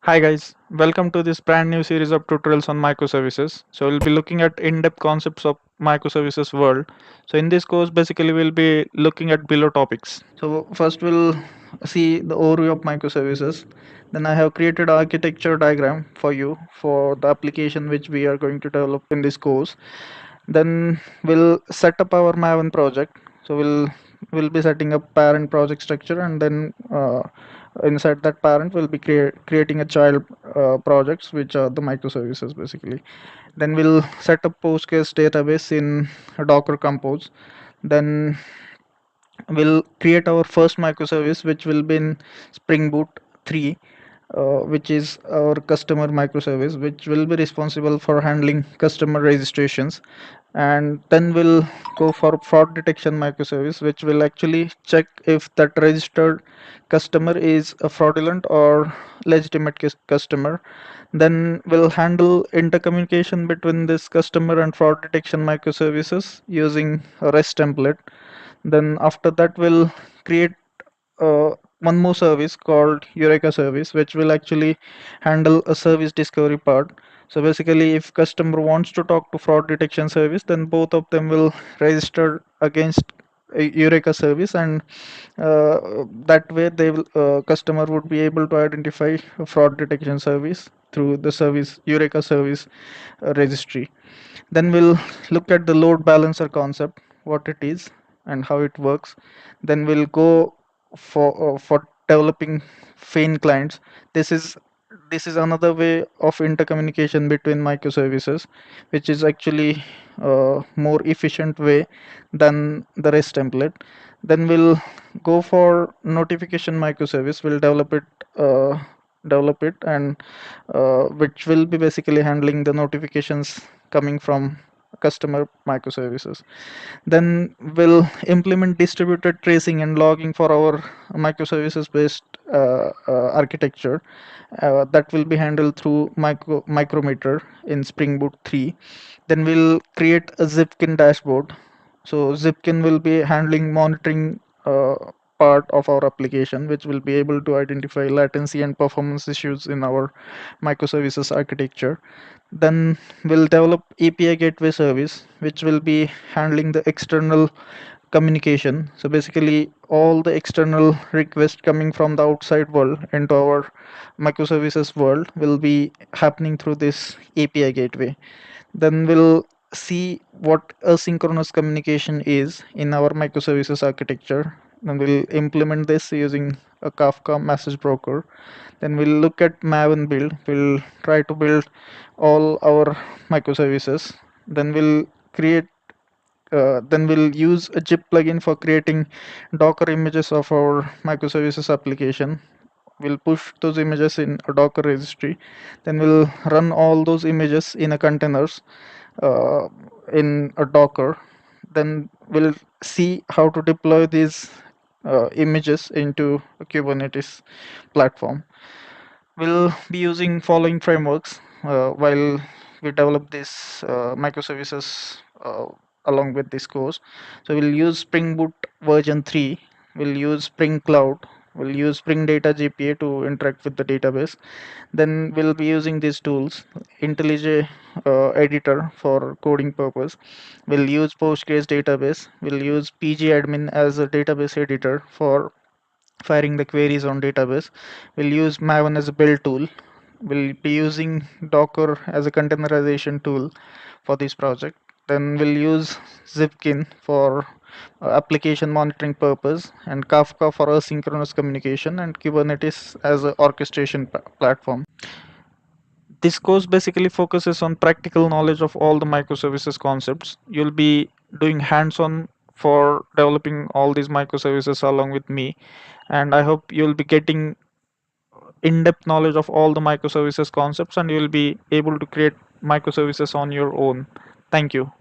Hi guys, welcome to this brand new series of tutorials on microservices. So we'll be looking at in-depth concepts of microservices world. So in this course, basically we'll be looking at below topics. So first we'll see the overview of microservices. Then I have created architecture diagram for you for the application which we are going to develop in this course. Then we'll set up our Maven project. So we'll be setting up parent project structure, and then inside that parent we'll be creating a child projects which are the microservices basically. Then we'll set up Postgres database in Docker Compose. Then we'll create our first microservice which will be in Spring Boot 3, which is our customer microservice, which will be responsible for handling customer registrations. And then we'll go for fraud detection microservice, which will actually check if that registered customer is a fraudulent or legitimate customer. Then we'll handle intercommunication between this customer and fraud detection microservices using a REST template. Then after that we'll create one more service called Eureka service, which will actually handle a service discovery part. So basically, if customer wants to talk to fraud detection service, then both of them will register against a Eureka service, and that way they will, customer would be able to identify a fraud detection service through the service Eureka service registry. Then we'll look at the load balancer concept, what it is and how it works. Then we'll go for developing Fain clients. This is another way of intercommunication between microservices, which is actually a more efficient way than the REST template. Then we'll go for notification microservice. We'll develop it, and which will be basically handling the notifications coming from customer microservices. Then we'll implement distributed tracing and logging for our microservices based architecture. That will be handled through micrometer in Spring Boot 3. Then we'll create a Zipkin dashboard. So Zipkin will be handling monitoring part of our application, which will be able to identify latency and performance issues in our microservices architecture. Then we'll develop API gateway service, which will be handling the external communication. So basically, all the external requests coming from the outside world into our microservices world will be happening through this API gateway. Then we'll see what asynchronous communication is in our microservices architecture. Then we'll implement this using a Kafka message broker. Then we'll look at Maven build. We'll try to build all our microservices. Then we'll use a zip plugin for creating Docker images of our microservices application. We'll push those images in a Docker registry. Then we'll run all those images in a containers uh, in a Docker. Then we'll see how to deploy these images into a Kubernetes platform. We'll be using following frameworks while we develop this microservices along with this course. So we'll use Spring Boot version 3, we'll use Spring Cloud, we'll use Spring Data GPA to interact with the database. Then we'll be using these tools, IntelliJ editor for coding purpose. We'll use Postgres database. We'll use pgadmin as a database editor for firing the queries on database. We'll use Maven as a build tool. We'll be using Docker as a containerization tool for this project. Then we'll use Zipkin for application monitoring purpose, and Kafka for asynchronous communication, and Kubernetes as an orchestration platform. This course basically focuses on practical knowledge of all the microservices concepts. You'll be doing hands-on for developing all these microservices along with me, and I hope you'll be getting in-depth knowledge of all the microservices concepts, and you'll be able to create microservices on your own. Thank you.